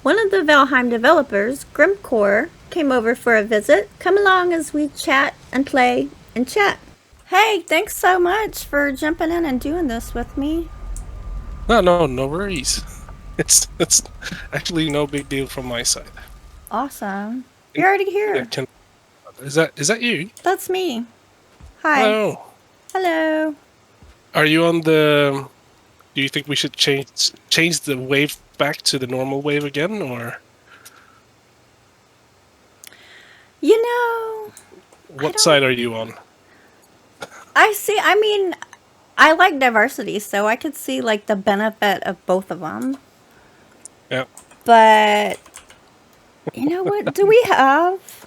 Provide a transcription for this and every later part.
One of the Valheim developers, Grimmcore, came over for a visit. Come along as we chat and play and chat. Hey, thanks so much for jumping in and doing this with me. No worries. It's actually no big deal from my side. Awesome. And You're already yeah, here. is that you? That's me. Hi. Hello. Hello. Are you on the? Do you think we should change the wave back to the normal wave again, or You know, I what don't. side are you on? I see. I mean, I like diversity, so I could see like the benefit of both of them. Yeah. But you know what? Do we have?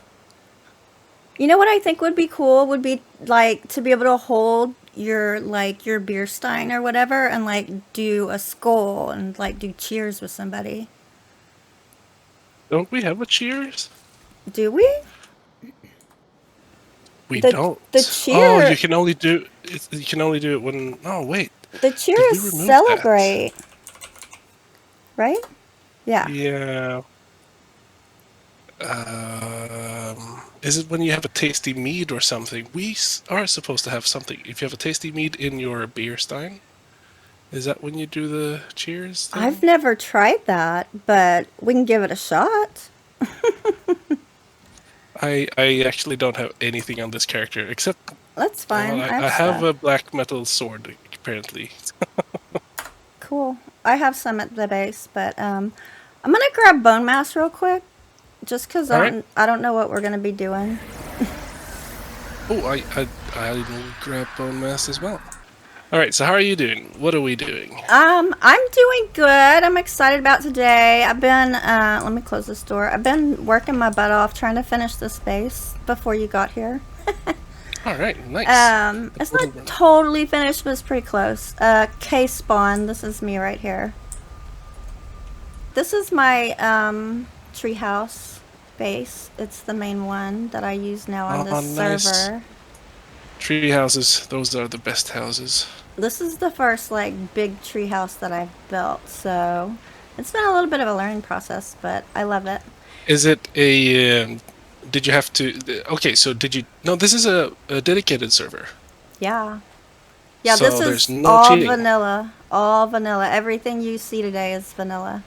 You know what I think would be cool would be like to be able to hold your beer stein or whatever and like do a skull and like do cheers with somebody. Don't we have a cheers? Do we? We The don't. Oh, cheer you can only do it when. Oh wait, the cheer did we is remove that? celebrate, right? Yeah. Yeah. Is it when you have a tasty mead or something? Are supposed to have something. If you have a tasty mead in your beer stein, is that when you do the cheers I've thing? never tried that, but we can give it a shot. I actually don't have anything on this character except That's well, fine. I have I have stuff. a black metal sword apparently. Cool. I have some at the base, but I'm gonna grab bone mass real quick, just cause All right. I don't know what we're gonna be doing. Oh, I will grab bone mass as well. All right. So how are you doing? What are we doing? I'm doing good. I'm excited about today. I've been let me close this door. I've been working my butt off trying to finish this base before you got here. All right. Nice. It's not totally finished, but it's pretty close. K spawn. This is me right here. This is my treehouse base. It's the main one that I use now on this Oh, nice. server. Tree houses. Those are the best houses. This is the first like big treehouse that I've built, so it's been a little bit of a learning process, but I love it. Is it a? Did you have to? Okay, so did you? No, this is a dedicated server, Yeah. Yeah, this so there's is no all cheating. vanilla. All vanilla. Everything you see today is vanilla.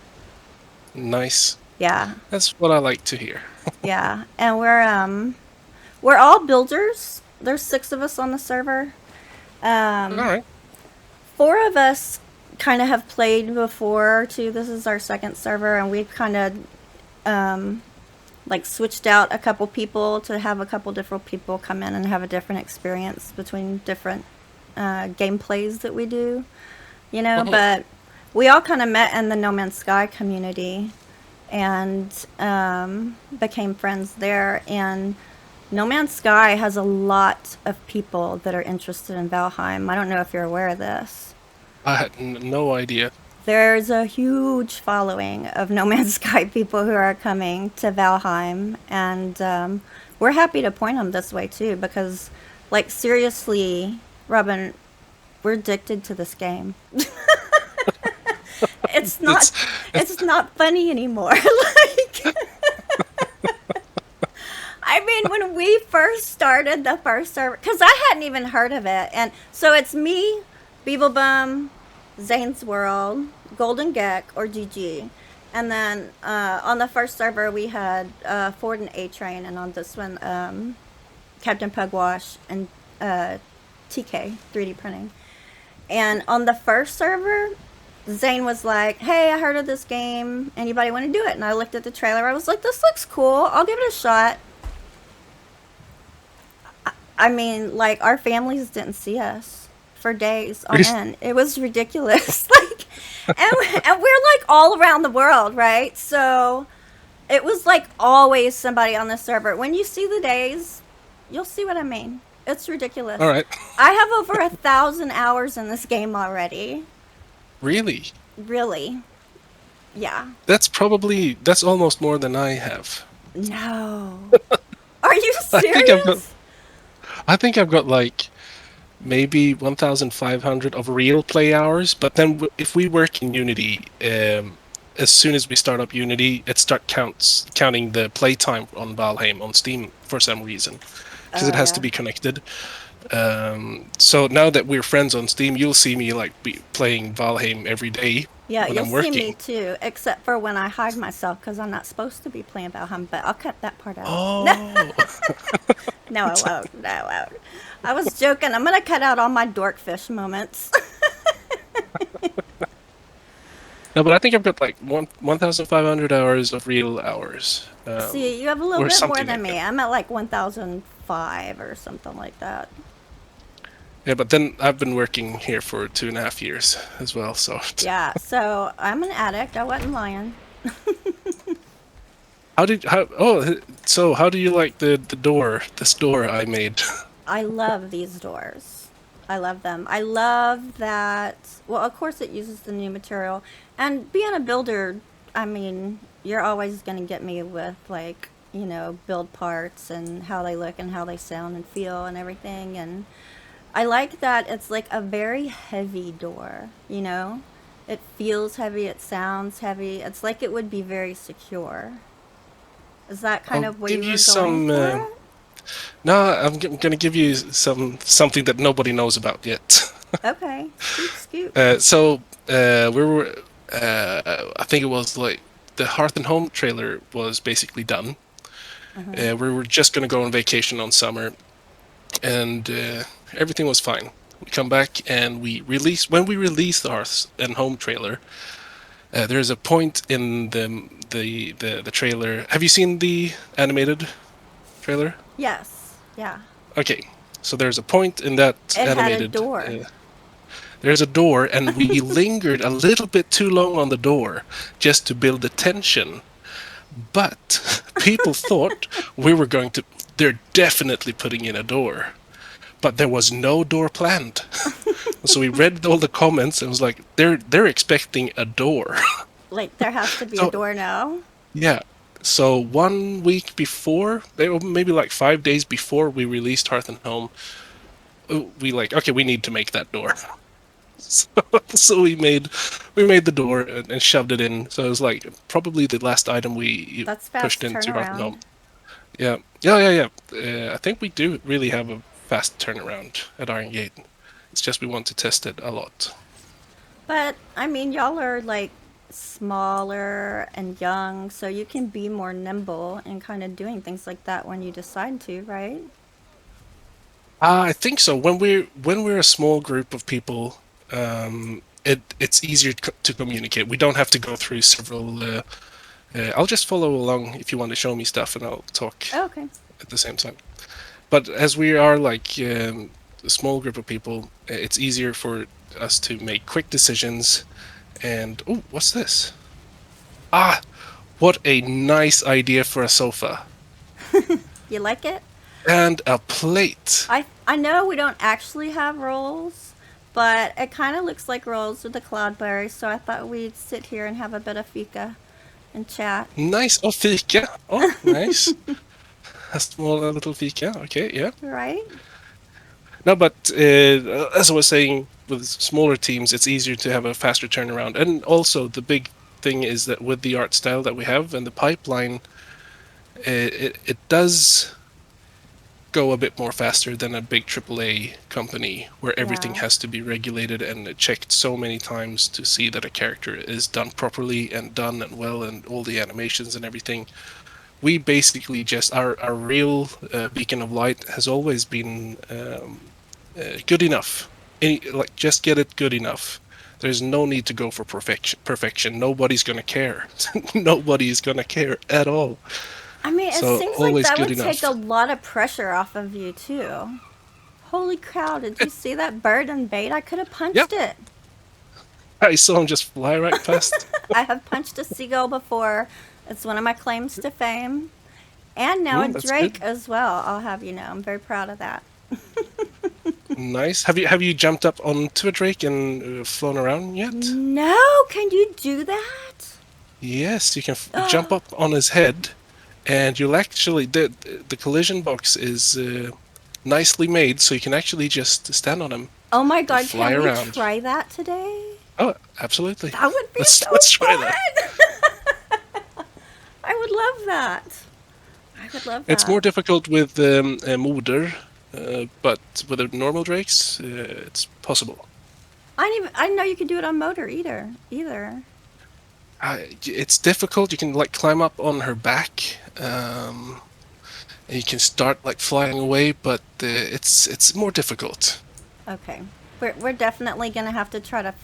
Nice. Yeah. That's what I like to hear. Yeah. And we're all builders. There's 6 of us on the server. All Um right. 4 of us kind of have played before too. This is our second server and we've kind of um like switched out a couple people to have a couple different people come in and have a different experience between different gameplays that we do, you know. Mhm. But we all kind of met in the No Man's Sky community and became friends there. And No Man's Sky has a lot of people that are interested in Valheim. I don't know if you're aware of this. I had no idea. There's a huge following of No Man's Sky people who are coming to Valheim, and we're happy to point them this way too because, like, seriously, Robin, we're addicted to this game. It's not, It's it's not funny anymore. Like, I mean, when we first started the first server, because I hadn't even heard of it, and so it's me, Beeblebum, Zane's World, Golden Geck, or GG. And then on the first server, we had Ford and A Train, and on this one, Captain Pugwash and TK, 3D printing. And on the first server, Zane was like, "Hey, I heard of this game. Anybody want to do it?" And I looked at the trailer. I was like, "This looks cool. I'll give it a shot." I mean, like, our families didn't see us for days on end. It was ridiculous. Like, and we're like all around the world, right? So it was like always somebody on the server. When you see the days, you'll see what I mean. It's all ridiculous. right. I have over 1,000 hours in this game already. Really? Really? Yeah. That's almost more than I have. No. Are you I think I've got serious? I think I've got like maybe 1,500 of real play hours, but then if we work in Unity, as soon as we start up Unity, it counting the playtime on Valheim on Steam for some reason, because Oh it has to yeah. be connected. So now that we're friends on Steam, you'll see me like be playing Valheim every day Yeah, when you'll I'm see me working. too, except for when I hide myself because I'm not supposed to be playing Valheim, but I'll cut that part out. No, Oh, no, I won't. No, I won't. I was joking. I'm going to cut out all my dorkfish moments. no, but I think I've got like 1,500 hours of real hours, See, you have a little or bit more something than like me. that. I'm at like 1005 or something like that. Yeah, but then I've been working here for 2.5 years as well. So Yeah, so I'm an addict. I wasn't lying. how do you like the door, this door I made? I love these doors. I love them. I love that. Well, of course, it uses the new material. And being a builder, I mean, you're always going to get me with, like, build parts and how they look and how they sound and feel and everything. And I like that it's like a very heavy door, you know? It feels heavy, it sounds heavy. It's like it would be very secure. Is that kind I'll of what give you you were going some. for? No, gonna give you something that nobody knows about yet. Okay, scoop, scoop. We were. I think it was like the Hearth and Home trailer was basically done. Uh-huh. We were just gonna go on vacation on summer, and everything was fine. We come back and when we release the Hearth and Home trailer. There's a point in the trailer. Have you seen the animated trailer? Yes, yeah. Okay, so there's a point in that It had a animated. door. There's a door, and we lingered a little bit too long on the door just to build the tension. But people thought we were going to. They're definitely putting in a door, but there was no door planned. So we read all the comments and was like, they're expecting a door. Like, there has to be a So door now. yeah. So 1 week before, maybe like 5 days before we released Hearth and Home, we like, okay, we need to make that door. So, so we made the door and shoved it in. So it was like probably the last item we That's pushed fast into Hearth and turnaround. Home. Yeah, yeah. I think we do really have a fast turnaround at Iron Gate. It's just we want to test it a lot. But, I mean, y'all are like smaller and young, so you can be more nimble and kind of doing things like that when you decide to, right? I think so. When we're a small group of people, it's easier to communicate. We don't have to go through several. I'll just follow along if you want to show me stuff, and I'll talk Oh, okay. at the same time. But as we are like a small group of people, it's easier for us to make quick decisions. And oh, what's this? Ah, what a nice idea for a sofa You like it? and a plate. I know we don't actually have rolls, but it kind of looks like rolls with the cloudberries, so I thought we'd sit here and have a bit of fika and chat. Nice. Oh, fika. Oh, nice. A small little fika. Okay, yeah. Right? No, but as I was saying, with smaller teams, it's easier to have a faster turnaround. And also, the big thing is that with the art style that we have and the pipeline, it does go a bit more faster than a big AAA company where everything Yeah. has to be regulated and checked so many times to see that a character is done properly and done and well and all the animations and everything. We basically just our real beacon of light has always been good enough. Like just get it good enough. There's no need to go for perfection. Nobody's gonna care. Nobody's gonna care at all. I mean, it So seems like always that good would take a enough. lot of pressure off of you, too. Holy cow, did you see that bird and bait? I could have Yep, punched it. I saw him just fly right past. I have punched a seagull before. It's one of my claims to fame. And now a That's good. drake as well, I'll have you know. I'm very proud of that. Nice. Have you jumped up onto a drake and flown around yet? No, can you do that? Yes, you can jump up on his head, and you'll actually the collision box is nicely made, so you can actually just stand on him Oh my and god, fly can we around. try that today? Oh, absolutely. That would be Let's so let's try that. fun! love that. I would love It's that. more difficult with Moder, but with the normal drakes, it's possible. I didn't know you could do it on motor either. It's difficult. You can like climb up on her back, and you can start like flying away, but it's more difficult. Okay. We're definitely going to have to try to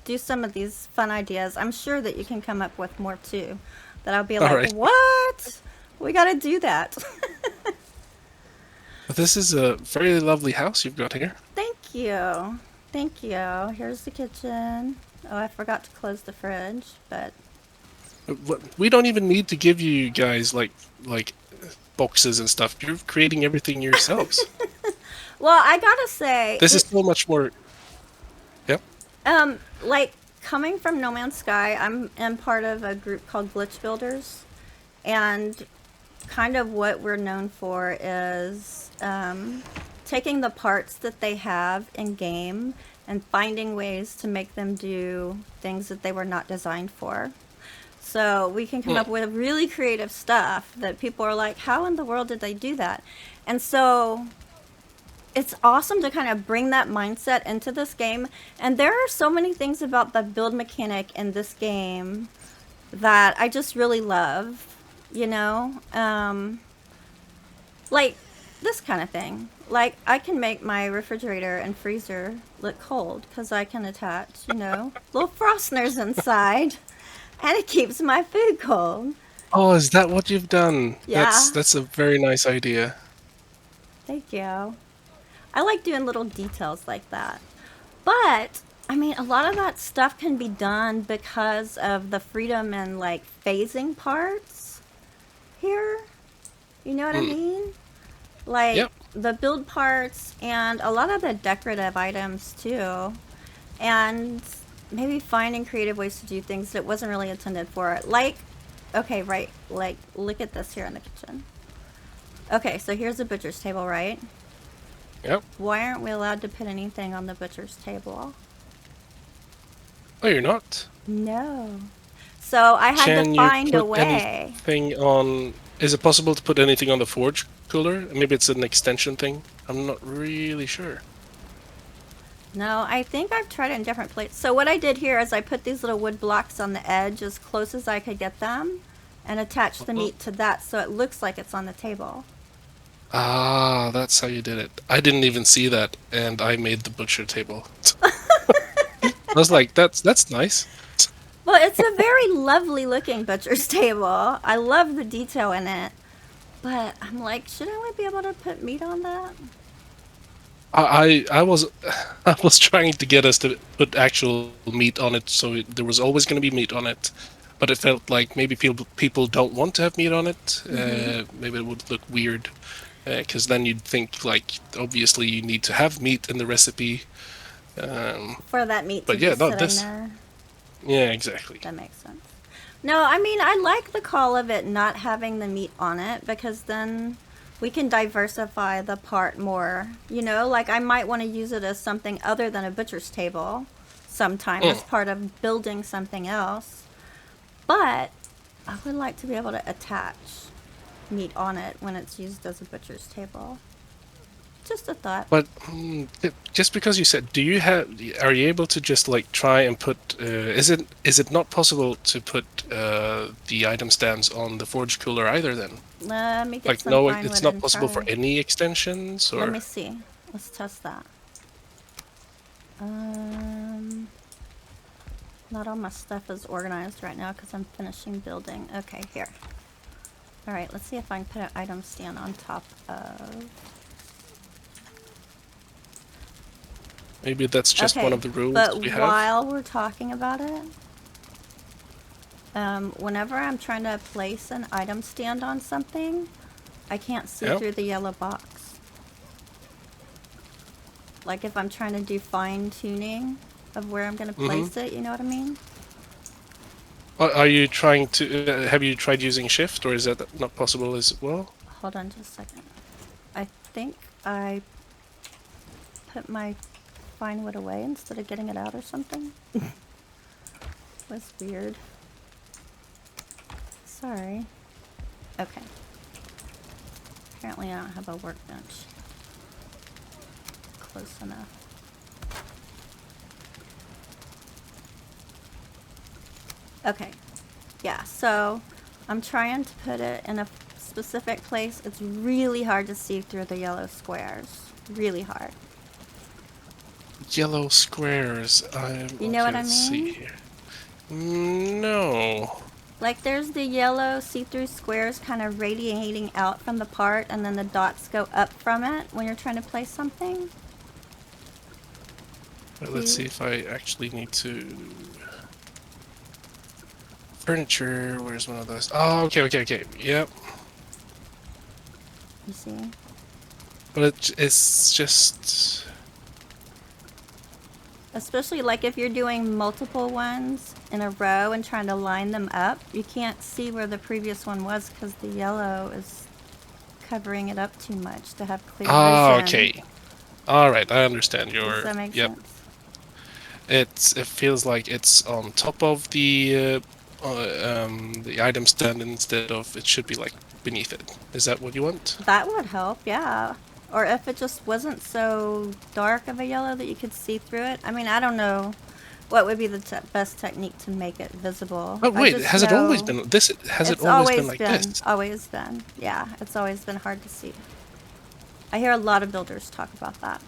do some of these fun ideas. I'm sure that you can come up with more too. That I'll be All like, right. what? We got to do that. But this is a very lovely house you've got here. Thank you. Thank you. Here's the kitchen. Oh, I forgot to close the fridge, but We don't even need to give you guys like boxes and stuff. You're creating everything yourselves. well, I got to say, This is so much more. Yep. like coming from No Man's Sky, I'm part of a group called Glitch Builders, and kind of what we're known for is taking the parts that they have in game and finding ways to make them do things that they were not designed for. So we can come up with really creative stuff that people are like, how in the world did they do that? And so it's awesome to kind of bring that mindset into this game. And there are so many things about the build mechanic in this game that I just really love, you know? Like this kind of thing. Like I can make my refrigerator and freezer look cold because I can attach, you know, little frosteners inside, and it keeps my food cold. Oh, is that what you've done? Yeah. That's a very nice idea. Thank you. I like doing little details like that. But I mean, a lot of that stuff can be done because of the freedom and like phasing parts here. You know what I mean? Like Yep. the build parts and a lot of the decorative items too. And maybe finding creative ways to do things that wasn't really intended for. Like, okay, right, like look at this here in the kitchen. Okay, so here's the butcher's table, right? Yep. Why aren't we allowed to put anything on the butcher's table? Oh, you're not. No. So I had Can to you find a put way. anything on? Is it possible to put anything on the forge cooler? Maybe it's an extension thing. I'm not really sure. No, I think I've tried it in different places. So what I did here is I put these little wood blocks on the edge as close as I could get them and attached the meat to that so it looks like it's on the table. Ah, that's how you did it. I didn't even see that, and I made the butcher table. I was like, that's nice. Well, it's a very lovely looking butcher's table. I love the detail in it. But I'm like, shouldn't we be able to put meat on that? I was I was trying to get us to put actual meat on it, so there was always going to be meat on it. But it felt like maybe people don't want to have meat on it. Maybe it would look weird, because then you'd think like obviously you need to have meat in the recipe. For that meat to But be yeah, no, sitting this. there. Yeah, exactly. That makes sense. No, I mean, I like the call of it not having the meat on it because then we can diversify the part more. You know, like I might want to use it as something other than a butcher's table sometime as part of building something else. But I would like to be able to attach meat on it when it's used as a butcher's table. Just a thought. But just because you said, are you able to just like try and put? Is it not possible to put the item stands on the forge cooler either? Then, Let me get like, some no, pine it's wood not and possible for try. any extensions, or Let me see. Let's test that. Not all my stuff is organized right now because I'm finishing building. Okay, here. All right, let's see if I can put an item stand on top of. maybe that's just one of the rules but we have. while we're talking about it, whenever I'm trying to place an item stand on something, I can't see Yep. through the yellow box. Like if I'm trying to do fine tuning of where I'm going to place it, you know what I mean? Are you trying to? Have you tried using shift, or is that not possible as well? Hold on just a second. I think I put my fine wood away instead of getting it out or something. That's weird. Sorry. Okay. Apparently I don't have a workbench close enough. Okay. Yeah, so I'm trying to put it in a specific place. It's really hard to see through the yellow squares. Really hard. Yellow squares. You know Okay, what I let's see mean? here. No. Like there's the yellow see-through squares kind of radiating out from the part, and then the dots go up from it when you're trying to place something. Let's see if I actually need to... Furniture, where's one of those? Oh, okay. Yep. You see? But it's just... Especially like if you're doing multiple ones in a row and trying to line them up, you can't see where the previous one was because the yellow is covering it up too much to have clear Ah, vision. okay. Alright, I understand Does your... that make Yep. sense? It feels like it's on top of the item stand instead of it should be like beneath it. Is that what you want? That would help, yeah. Or if it just wasn't so dark of a yellow that you could see through it. I mean, I don't know what would be the best technique to make it visible. Oh I wait, just has it always know been this? Has it it's always been always like been, this? always been. Yeah, it's always been hard to see. I hear a lot of builders talk about that.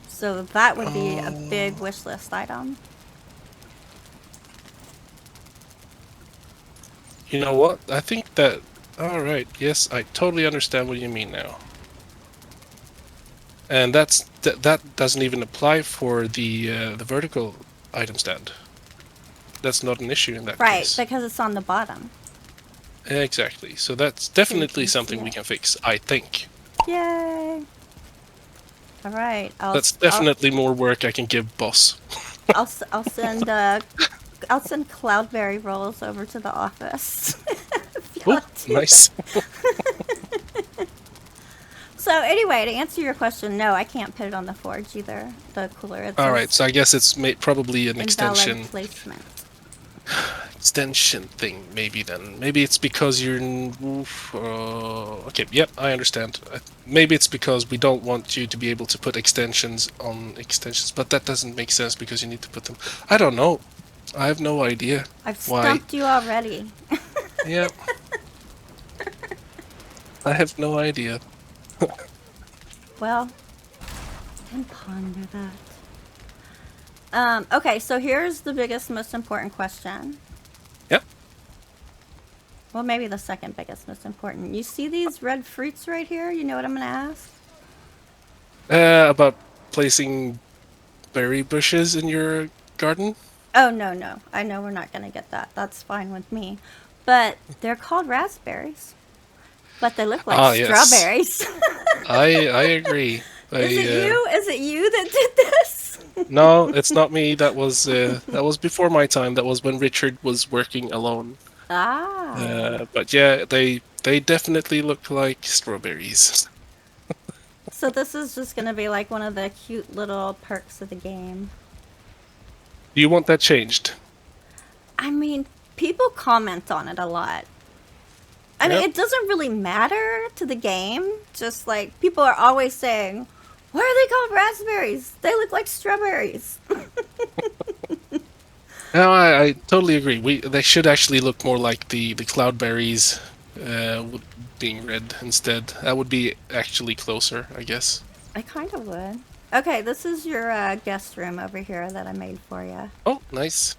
So that would be a big wish list item. You know what? I think that. All right. Yes, I totally understand what you mean now. And that doesn't even apply for the vertical item stand. That's not an issue in that Right, case. because it's on the bottom. Exactly. So that's So you definitely can see something we it. can fix. I think. Yay! All right, That's definitely more work I can give boss. I'll send cloudberry rolls over to the office. If y'all Oh, do nice. that. So anyway, to answer your question, no, I can't put it on the forge either. The cooler, it All right. says So I guess it's probably an invalid extension placement. thing. Maybe then. Maybe it's because you're. Okay. Yep. I understand. Maybe it's because we don't want you to be able to put extensions on extensions, but that doesn't make sense because you need to put them. I don't know. I have no idea I've why. stumped you already. Yep. I have no idea. Well, and ponder that. Okay, so here's the biggest, most important question. Yep. Well, maybe the second biggest, most important. You see these red fruits right here? You know what I'm going to ask? About placing berry bushes in your garden. Oh, no. I know we're not going to get that. That's fine with me. But they're called raspberries. But they look like Yes. strawberries. I agree. Is it you? Is it you that did this? No, it's not me. That was before my time. That was when Richard was working alone. Ah. But yeah, they definitely look like strawberries. So this is just going to be like one of the cute little perks of the game. Do you want that changed? I mean, people comment on it a lot. I mean, Yep. it doesn't really matter to the game. Just like people are always saying, "Why are they called raspberries? They look like strawberries." No, I totally agree. They should actually look more like the cloudberries, being red instead. That would be actually closer, I guess. I kind of would. Okay, this is your guest room over here that I made for you. Oh, nice.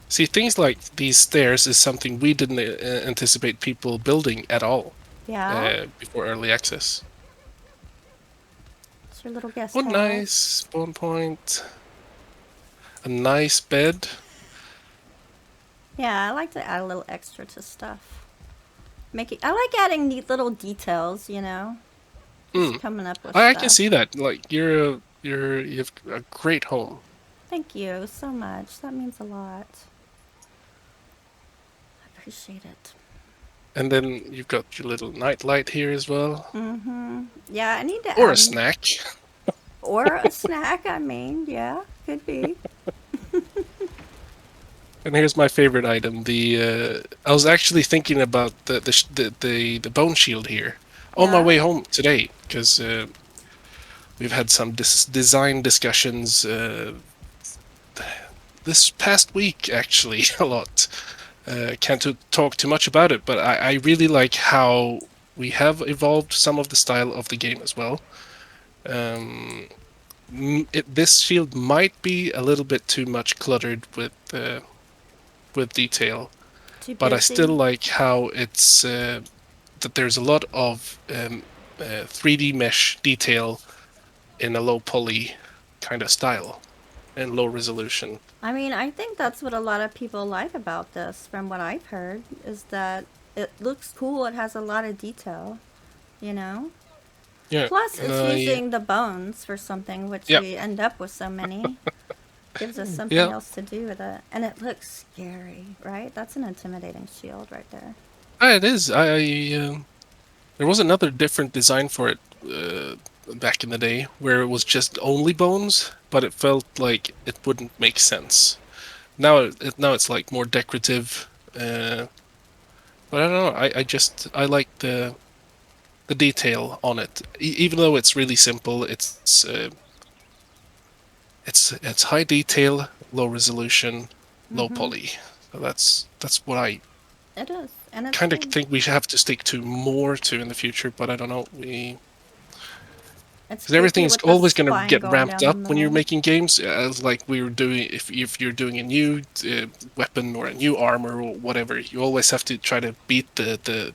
See, things like these stairs is something we didn't anticipate people building at all Yeah, before early access. it's your little guest Oh, house. nice spawn point. A nice bed. Yeah, I like to add a little extra to stuff. I like adding neat little details, you know. Just coming up with I stuff. can see that. Like you have a great home. Thank you so much. That means a lot. I appreciate it. And then you've got your little night light here as well. Yeah, I need to Or add a snack. or a snack. I mean, yeah, could be. And here's my favorite item. The I was actually thinking about the bone shield here on my Yeah. way home today because we've had some design discussions this past week actually a lot. Can't talk too much about it, but I really like how we have evolved some of the style of the game as well. Um, this shield might be a little bit too much cluttered with detail, Too but I still busy. like how it's that there's a lot of 3D mesh detail in a low poly kind of style and low resolution. I mean, I think that's what a lot of people like about this, from what I've heard, is that it looks cool. It has a lot of detail, you know? Yeah, Plus, it's yeah, using the bones for something, which yeah, we end up with so many. Gives us something yeah. else to do with it. And it looks scary, right? That's an intimidating shield right there. It is. There was another different design for it back in the day where it was just only bones, but it felt like it wouldn't make sense. Now it's like more decorative. But I don't know. I like the detail on it, even though it's really simple. It's high detail, low resolution, low Mm-hmm. poly. So that's what I It is. And it's kind of good. think we should have to stick to more to in the future. But I don't know. We It's because creepy everything's with the always going to spine get going ramped down the up when you're middle. making games. As like we were doing, if you're doing a new weapon or a new armor or whatever, you always have to try to beat the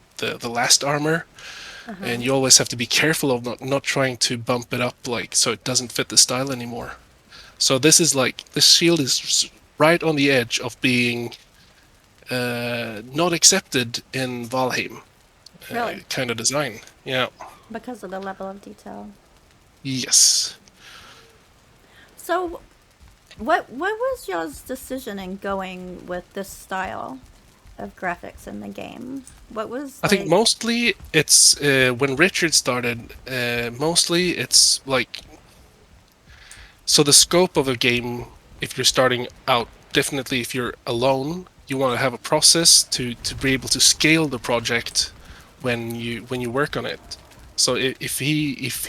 last armor, Uh-huh. and you always have to be careful of not trying to bump it up like so it doesn't fit the style anymore. So this is like this shield is right on the edge of being not accepted in Valheim Really. kind of design. Yeah. Because of the level of detail. Yes. So, what was y'all's decision in going with this style of graphics in the game? What was I think like, mostly it's when Richard started. Mostly it's like so the scope of a game. If you're starting out, definitely if you're alone, you want to have a process to be able to scale the project when you work on it. So if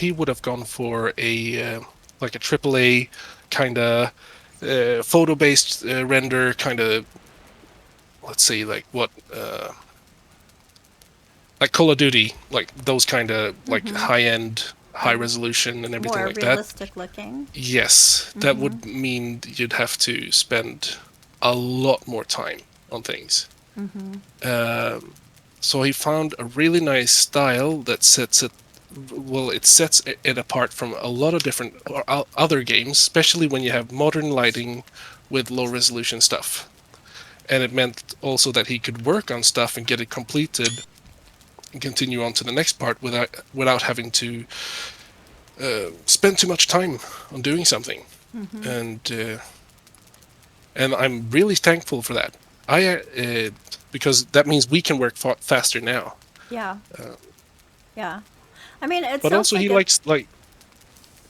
he would have gone for a like a AAA kind of photo based render kind of, let's say like what like Call of Duty, like those kind of like mm-hmm, high end, high like resolution and everything more like that. realistic looking? Yes, that Mm-hmm. would mean you'd have to spend a lot more time on things. Mm-hmm. Um, so he found a really nice style that sets it. Well, it sets it apart from a lot of different other games, especially when you have modern lighting with low resolution stuff. And it meant also that he could work on stuff and get it completed and continue on to the next part without having to spend too much time on doing something. Mm-hmm. And and I'm really thankful for that. I because that means we can work faster now. Yeah. Uh, Yeah. I mean, it but sounds also he like it. likes like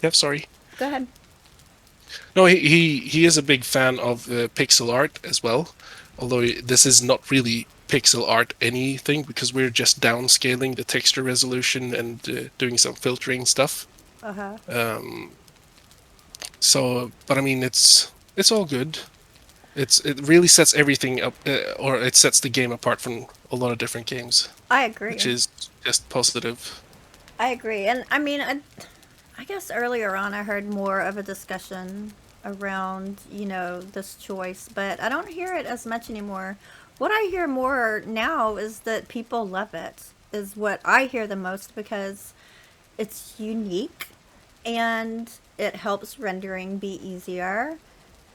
yeah, sorry. Go ahead. No, he is a big fan of pixel art as well. Although this is not really pixel art anything because we're just downscaling the texture resolution and doing some filtering stuff. Uh huh. Um, so, but I mean, it's all good. It really sets everything up, or it sets the game apart from a lot of different games, I which agree. is just positive. I agree. And I mean, I guess earlier on I heard more of a discussion around, this choice, but I don't hear it as much anymore. What I hear more now is that people love it, is what I hear the most, because it's unique and it helps rendering be easier.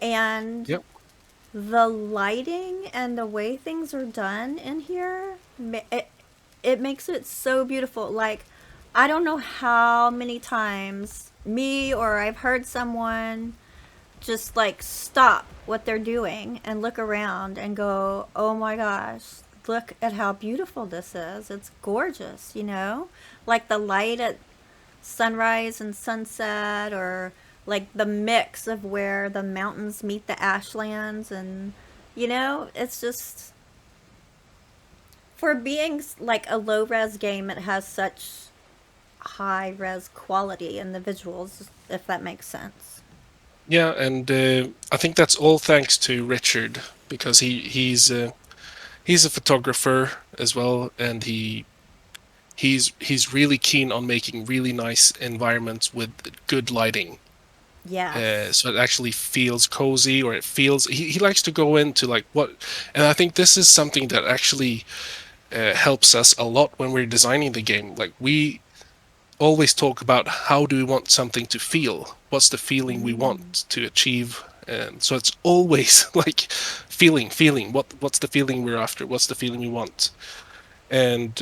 And Yep. the lighting and the way things are done in here, it makes it so beautiful. Like, I don't know how many times me or I've heard someone just like stop what they're doing and look around and go, oh my gosh, look at how beautiful this is. It's gorgeous, Like the light at sunrise and sunset, or like the mix of where the mountains meet the ashlands, and You know, it's just for being like a low res game, it has such high res quality in the visuals, if that makes sense. Yeah, and I think that's all thanks to Richard because he's a photographer as well, and he's really keen on making really nice environments with good lighting. Yes. So it actually feels cozy, or it feels he likes to go into like what, and I think this is something that actually helps us a lot when we're designing the game. Like we always talk about how do we want something to feel, what's the feeling we want to achieve, and so it's always like feeling what's the feeling we're after, what's the feeling we want. And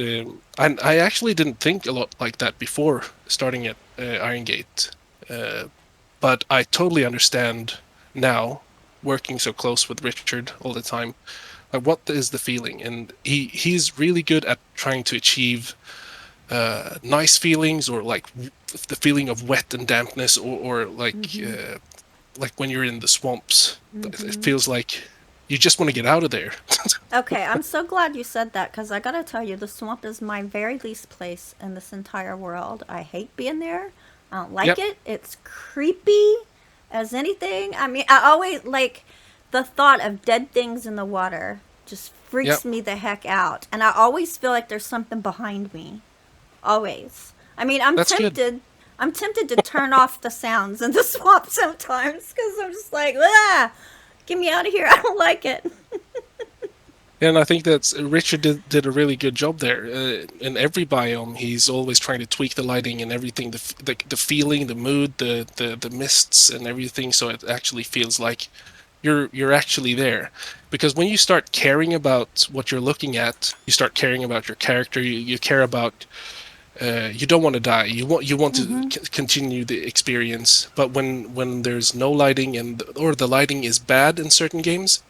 I actually didn't think a lot like that before starting at Iron Gate, uh, but I totally understand now, working so close with Richard all the time. Like, what is the feeling? And he's really good at trying to achieve nice feelings, or like the feeling of wet and dampness, or like when you're in the swamps, it feels like you just want to get out of there. Okay, I'm so glad you said that because I gotta tell you, the swamp is my very least place in this entire world. I hate being there. I don't like Yep, it. It's creepy as anything. I mean, I always like the thought of dead things in the water just yep, freaks me the heck out. And I always feel like there's something behind me. Always. I mean, I'm that's good. tempted. I'm tempted to turn off the sounds in the swamp sometimes because I'm just like, ah, get me out of here. I don't like it. And I think that Richard did a really good job there. In every biome, he's always trying to tweak the lighting and everything, the feeling, the mood, the mists and everything, so it actually feels like you're actually there. Because when you start caring about what you're looking at, you start caring about your character. You care about. You don't want to die. You want to continue the experience. But when there's no lighting, and or the lighting is bad in certain games,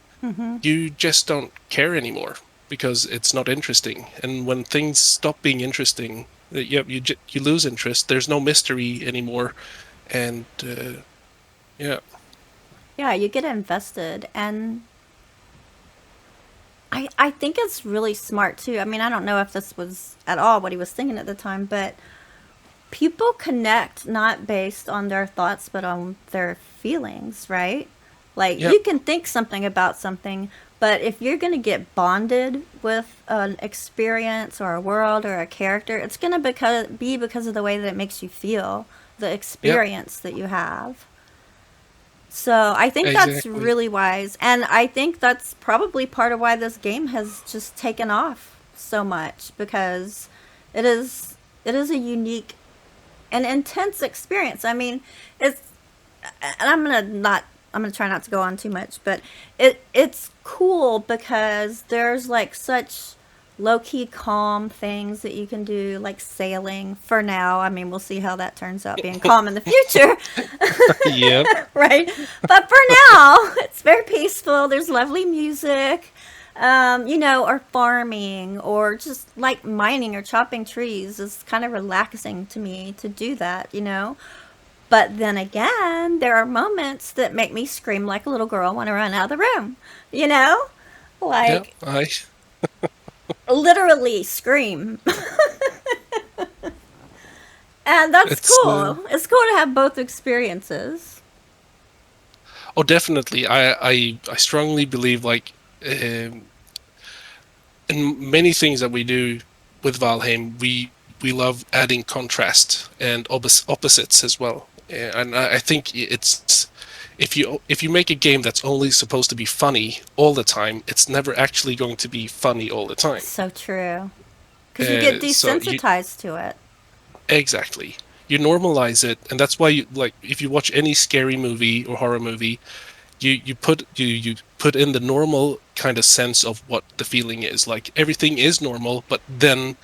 you just don't care anymore because it's not interesting. And when things stop being interesting, you lose interest. There's no mystery anymore, and yeah, Yeah, you get invested. And I think it's really smart too. I mean, I don't know if this was at all what he was thinking at the time, but people connect not based on their thoughts, but on their feelings, right? Like, yeah, you can think something about something, but if you're going to get bonded with an experience or a world or a character, it's going to be because of the way that it makes you feel, the yeah, experience that you have. So I think that's exactly. really wise. And I think that's probably part of why this game has just taken off so much because it is it is a unique and intense experience. I mean, it's and I'm gonna try not to go on too much, but it's cool because there's like such low key calm things that you can do, like sailing for now. I mean, we'll see how that turns out being calm in the future. Yep. Right? But for now, it's very peaceful. There's lovely music, or farming or just like mining or chopping trees is kind of relaxing to me to do that. But then again, there are moments that make me scream like a little girl, want to run out of the room, you know? Yeah, Like I literally scream. And that's it's cool. It's cool to have both experiences. oh, definitely. I strongly believe, like, um, in many things that we do with Valheim, we love adding contrast and opposites as well. And I think it's, if you make a game that's only supposed to be funny all the time, it's never actually going to be funny all the time. So true. Because you get So you desensitized to it. exactly, you normalize it, and that's why, you like, if you watch any scary movie or horror movie, you put in the normal kind of sense of what the feeling is. Like, everything is normal, but then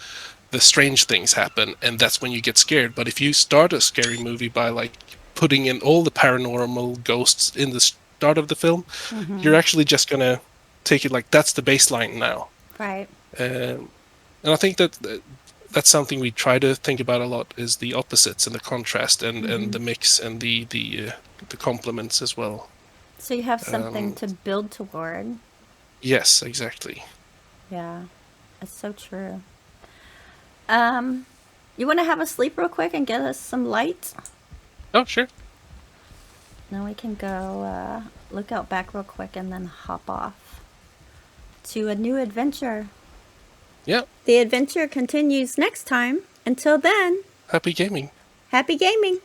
the strange things happen, and that's when you get scared. But if you start a scary movie by like putting in all the paranormal ghosts in the start of the film, you're actually just gonna take it like that's the baseline now. Right. um, and I think that that's something we try to think about a lot, is the opposites and the contrast, and the mix, and the complements as well. So you have something um, to build toward. Yes, exactly. Yeah, it's so true. You want to have a sleep real quick and get us some light? Oh, sure. Then we can go look out back real quick and then hop off to a new adventure. Yeah. The adventure continues next time. Until then, Happy gaming. happy gaming!